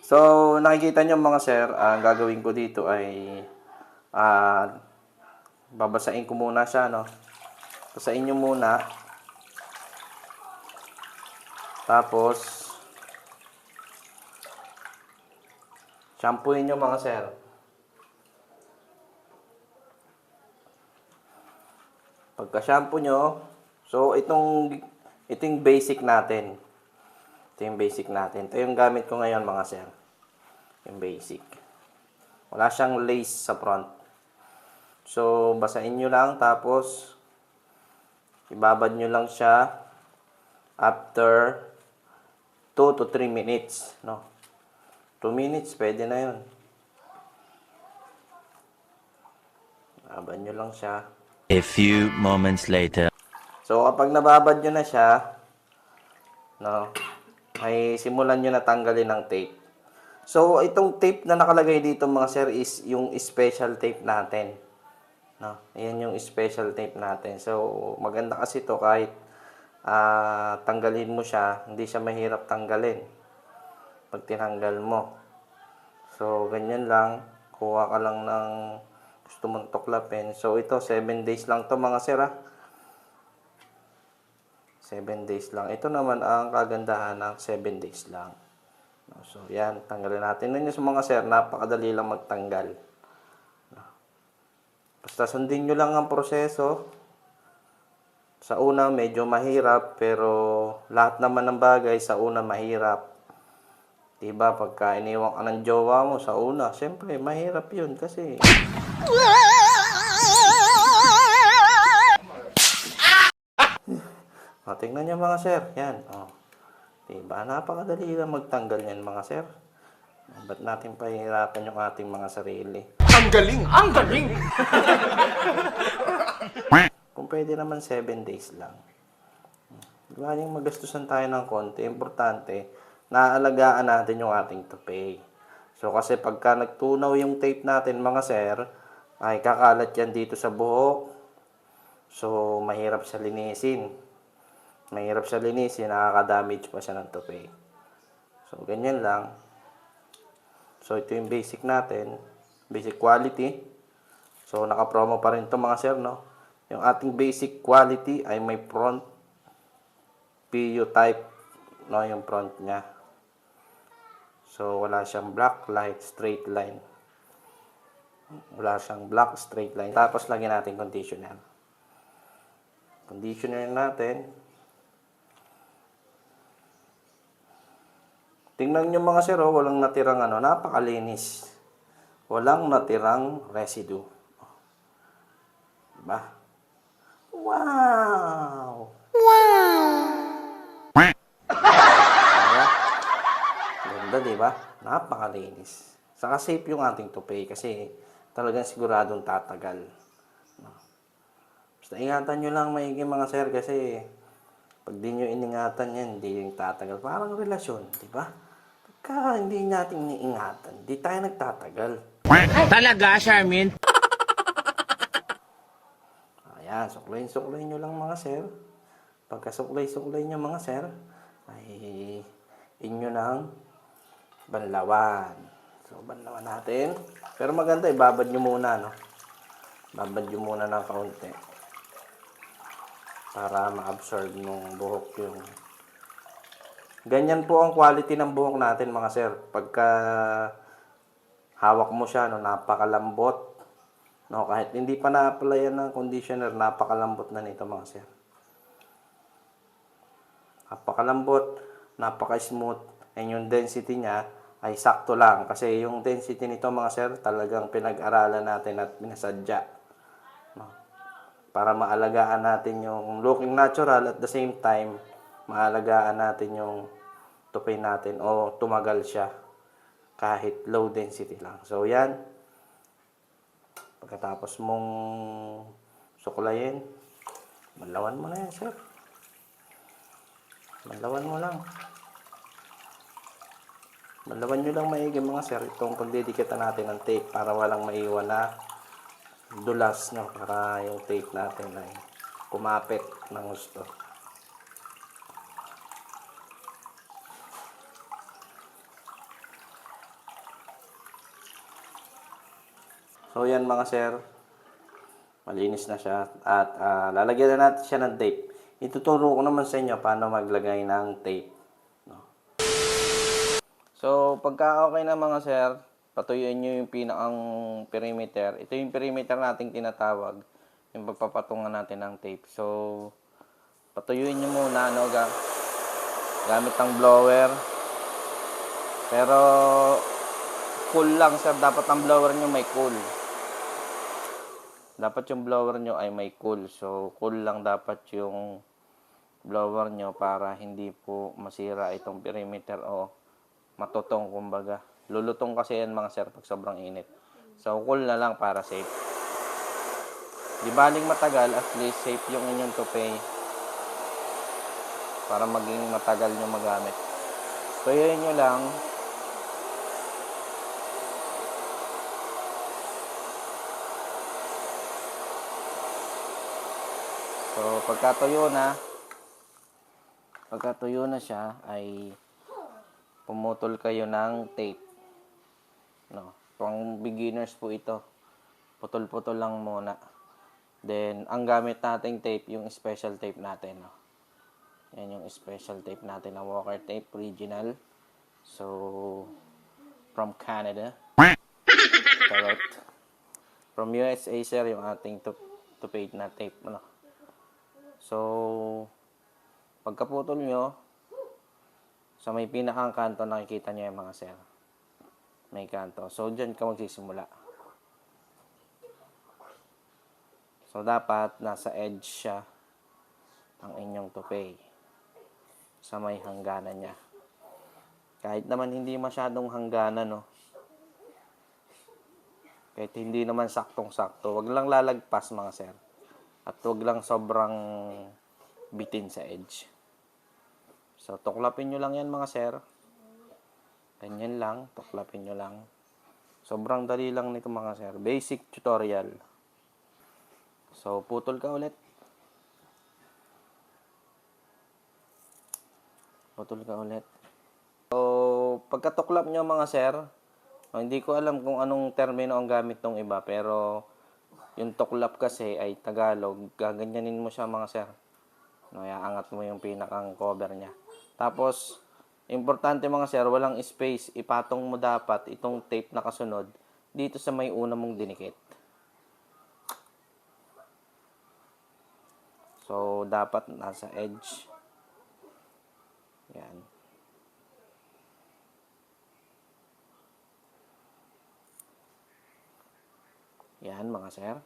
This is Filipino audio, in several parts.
So, nakikita nyo mga sir, ang gagawin ko dito ay ah, babasain ko muna siya, no? Basain nyo muna. Tapos, shampooin nyo mga sir. Pagka-shampoo nyo, so itong basic natin. Ito yung basic natin. Ito yung gamit ko ngayon mga sir. Yung basic. Wala siyang lace sa front. So, basahin nyo lang. Tapos, ibabad nyo lang siya after 2 to 3 minutes. No? 2 minutes, pwede na yun. Ibabad nyo lang siya. A few moments later. So, kapag nababad nyo na siya, no, ay simulan nyo na tanggalin ng tape. So, itong tape na nakalagay dito mga sir is yung special tape natin. No, ayan yung special tape natin. So, maganda kasi ito kahit tanggalin mo siya, hindi siya mahirap tanggalin pag tinanggal mo. So, ganyan lang. Kuha ka lang ng gusto mong tuklapin. So, ito, 7 days lang to mga sir, 7 days lang. Ito naman ang kagandahan ng 7 days lang. So, yan. Tanggalin natin. Nun yung mga sir, napakadali lang magtanggal. Basta sundin nyo lang ang proseso. Sa una, medyo mahirap. Pero, lahat naman ng bagay, sa una, mahirap. Diba? Pagka iniwan ka ng jowa mo, sa una, siyempre, mahirap yun. Kasi, tingnan nyo mga sir. Yan. Diba? Napakadali lang magtanggal yan mga sir. Ba't natin pahihirapan yung ating mga sarili? Ang galing! Ang galing! Kung pwede naman 7 days lang. Diba yung magastusan tayo ng konti, importante, naaalagaan natin yung ating tupay. So kasi pagka nagtunaw yung tape natin mga sir, ay kakalat yan dito sa buhok. So mahirap siya linisin. Mahirap siya linisin, nakaka-damage pa siya ng tupay. So ganyan lang. So ito yung basic natin, basic quality. So naka-promo pa rin to mga sir, no? Yung ating basic quality ay may front PU type, no, yung front niya. So wala siyang black light straight line. Wala siyang black straight line. Tapos lagyan natin conditioner. Conditioner natin. Tingnan nyo mga sir, walang natirang napakalinis. Walang natirang residue. Diba? Wow! Ganda, diba? Napakalinis. Saka safe yung ating tupay kasi talagang siguradong tatagal. Basta ingatan nyo lang maigi mga sir kasi pag di nyo iningatan yan, hindi yung tatagal. Parang relasyon, diba? Pagka hindi natin iniingatan, di tayo nagtatagal. Talaga, Charmin? Ayan, suklayin nyo lang mga sir. Pagka suklay nyo mga sir, ay inyo ng banlawan. So, banlawan natin. Pero maganda, ibabad nyo muna, no? Babad nyo muna ng kaunti. Para ma-absorb ng buhok yung... Ganyan po ang quality ng buhok natin mga sir. Pagka hawak mo siya, no, napakalambot. No, kahit hindi pa na-applyan ng conditioner, napakalambot na nito mga sir. Napakalambot, napaka-smooth. And yung density niya ay sakto lang. Kasi yung density nito mga sir, talagang pinag-aralan natin at pinasadya. No? Para maalagaan natin yung looking natural at the same time, maalagaan natin yung tupay natin o tumagal siya kahit low density lang. So yan. Pagkatapos mong suklayin, banlawan mo na yan, sir. Banlawan mo lang. Banlawan nyo lang maigi mga sir itong pagdidikitan natin ng tape para walang maiwan na dulas, no? Para yung tape natin ay kumapit ng gusto. So yan mga sir, malinis na siya at lalagyan na natin siya ng tape. Ituturo ko naman sa inyo paano maglagay ng tape. No? So pagka okay na mga sir, patuyuin nyo yung pinakang perimeter. Ito yung perimeter nating tinatawag, yung pagpapatungan natin ng tape. So patuyuin nyo muna gamit ng blower. Pero cool lang sir, dapat ang blower nyo may cool. Dapat yung blower nyo ay may cool. So, cool lang dapat yung blower nyo para hindi po masira itong perimeter o matutong kumbaga. Lulutong kasi yan mga sir pag sobrang init. So, cool na lang para safe. Di baling matagal, at least safe yung inyong tupay para maging matagal nyo magamit. So, yun nyo lang. So, pagkatuyo na siya, ay pumutol kayo ng tape. No, pang beginners po ito. Putol-putol lang muna. Then, ang gamit nating tape, yung special tape natin. No? Yan yung special tape natin na Walker tape, original. So, from Canada. Charot. From USA, sir, yung ating tupade na tape. Ano? So, pagkaputol nyo, sa may pinakang kanto, nakikita nyo yung mga sir. May kanto. So, dyan ka magsisimula. So, dapat nasa edge siya ang inyong tupay. Sa may hangganan niya. Kahit naman hindi masyadong hangganan, no? Kahit hindi naman saktong-sakto. Wag lang lalagpas, mga sir. At huwag lang sobrang bitin sa edge. So, tuklapin nyo lang yan mga sir. Ganyan lang. Tuklapin nyo lang. Sobrang dali lang nito mga sir. Basic tutorial. So, putol ka ulit. Putol ka ulit. So, pagkatuklap nyo mga sir, hindi ko alam kung anong termino ang gamit ng iba, pero yung tuklap kasi ay Tagalog. Gaganyanin mo siya mga sir. No, iaangat mo yung pinakang cover niya. Tapos, importante mga sir, walang space. Ipatong mo dapat itong tape na kasunod dito sa may una mong dinikit. So, dapat nasa edge. Yan. Yan mga sir.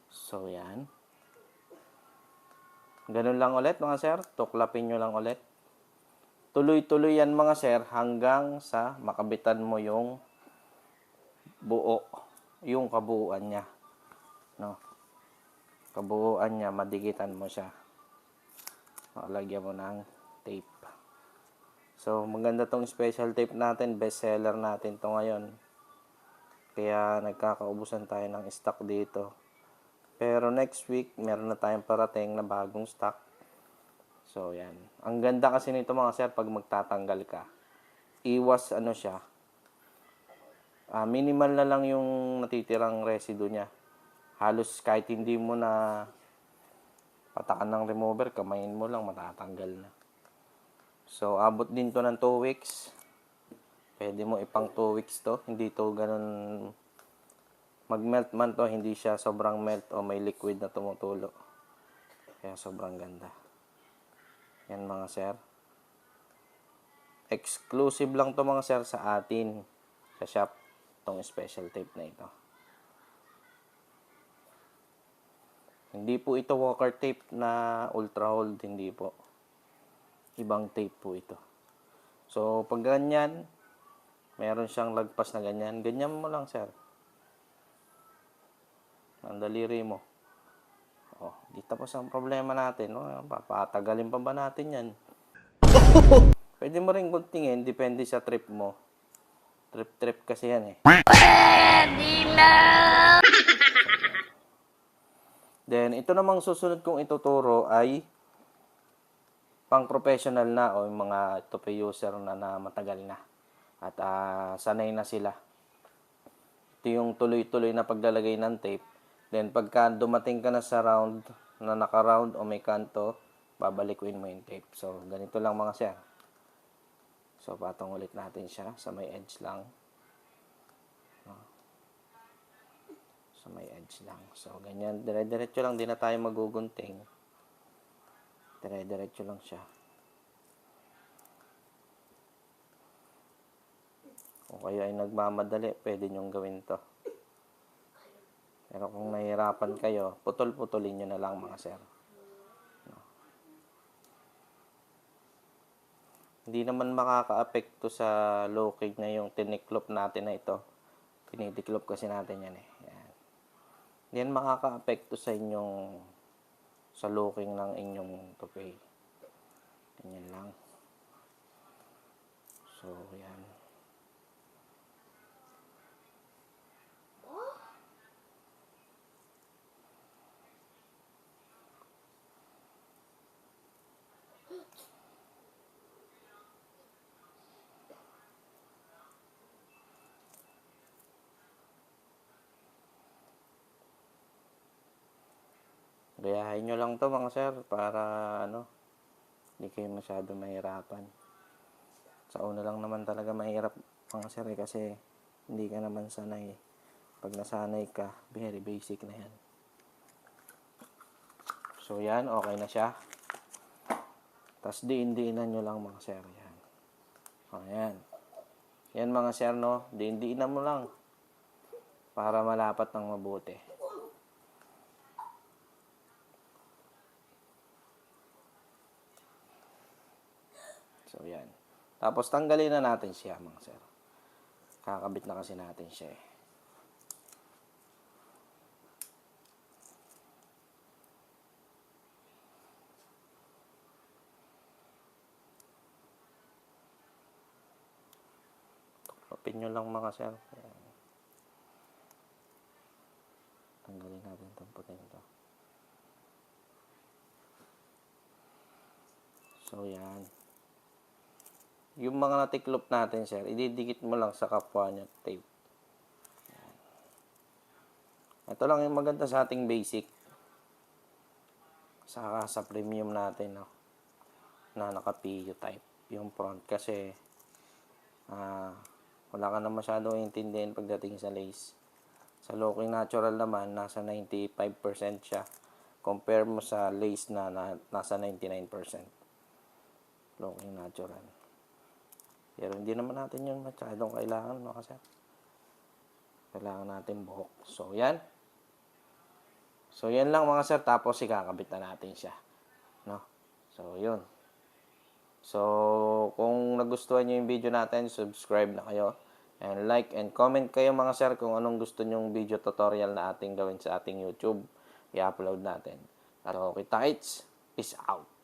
So, yan. Ganun lang ulit mga sir. Tuklapin nyo lang ulit. Tuloy-tuloy yan mga sir hanggang sa makabitan mo yung buo. Yung kabuuan niya. No? Kabuuan niya, madikitan mo siya. Lagyan mo ng tape. So, maganda tong special tape natin. Best seller natin to ngayon. Kaya nagkakaubusan tayo ng stock dito. Pero next week, meron na tayong parating na bagong stock. So, yan. Ang ganda kasi nito mga sir, pag magtatanggal ka. Iwas ano siya. Minimal na lang yung natitirang residue niya. Halos kahit hindi mo na patakan ng remover, kamayin mo lang, matatanggal na. So, abot din to ng 2 weeks. Pwede mo ipang 2 weeks to. Hindi to ganun mag-melt man to. Hindi siya sobrang melt o may liquid na tumutulo. Kaya sobrang ganda. Yan mga sir. Exclusive lang to mga sir sa atin. Sa shop. Itong special tape na ito. Hindi po ito Walker tape na ultra hold. Hindi po. Ibang tape po ito. So, pag ganyan, meron siyang lagpas na ganyan. Ganyan mo lang, sir. Ang daliri mo. Di tapos ang problema natin. Papatagalin pa ba natin yan? Pwede mo rin guntingin. Depende sa trip mo. Trip kasi yan eh. Then, ito namang susunod kong ituturo ay pang professional na o yung mga tupi user na matagal na. At sanay na sila. Ito yung tuloy-tuloy na paglalagay ng tape. Then, pagka dumating ka na sa round, na naka-round o may kanto, babalikuin mo yung tape. So, ganito lang mga sir. So, patong ulit natin siya sa may edge lang. Sa may edge lang. So, ganyan. Dire-diretso lang. Di na tayo magugunting. Dire-diretso lang siya. Kung kayo ay nagmamadali, pwede nyong gawin to. Pero kung nahihirapan kayo, putol-putulin nyo na lang mga sir. No. Hindi naman makaka-apekto sa locking na yung tiniklop natin na ito. Tinitiklop kasi natin yan eh. Yan. Hindi yan makaka-apekto sa inyong sa locking ng inyong tupay. Ganyan lang. So, yan. Gayahin nyo lang to mga sir para hindi kayo masyado mahirapan. Sa una lang naman talaga mahirap mga sir kasi hindi ka naman sanay. Pag nasanay ka, very basic na yan. So yan, okay na siya. Tapos diin-diinan nyo lang mga sir. Yan. O yan. Yan mga sir no, diin-diinan mo lang para malapat ng mabuti. So, yan. Tapos, tanggalin na natin siya, mga sir. Kakabit na kasi natin siya eh. Tuklopin nyo lang, mga sir. Yan. Tanggalin natin itong puting ito. So, yan. Yung mga natiklop natin, sir, ididikit mo lang sa kapwa niya tape. Yan. Ito lang yung maganda sa ating basic. Saka sa premium natin, no, na naka-PU type. Yung front kasi wala ka na masyadong intindihin pagdating sa lace. Sa locking natural naman, nasa 95% siya. Compare mo sa lace na nasa 99%. Locking natural. Pero hindi naman natin yun masyadong kailangan, no, kasi kailangan natin buhok. So, yan. So, yan lang mga sir. Tapos, ikakabit na natin siya. No? So, yun. So, kung nagustuhan nyo yung video natin, subscribe na kayo. And like and comment kayo mga sir kung anong gusto nyong video tutorial na ating gawin sa ating YouTube. I-upload natin. So, kita-kits. Peace out.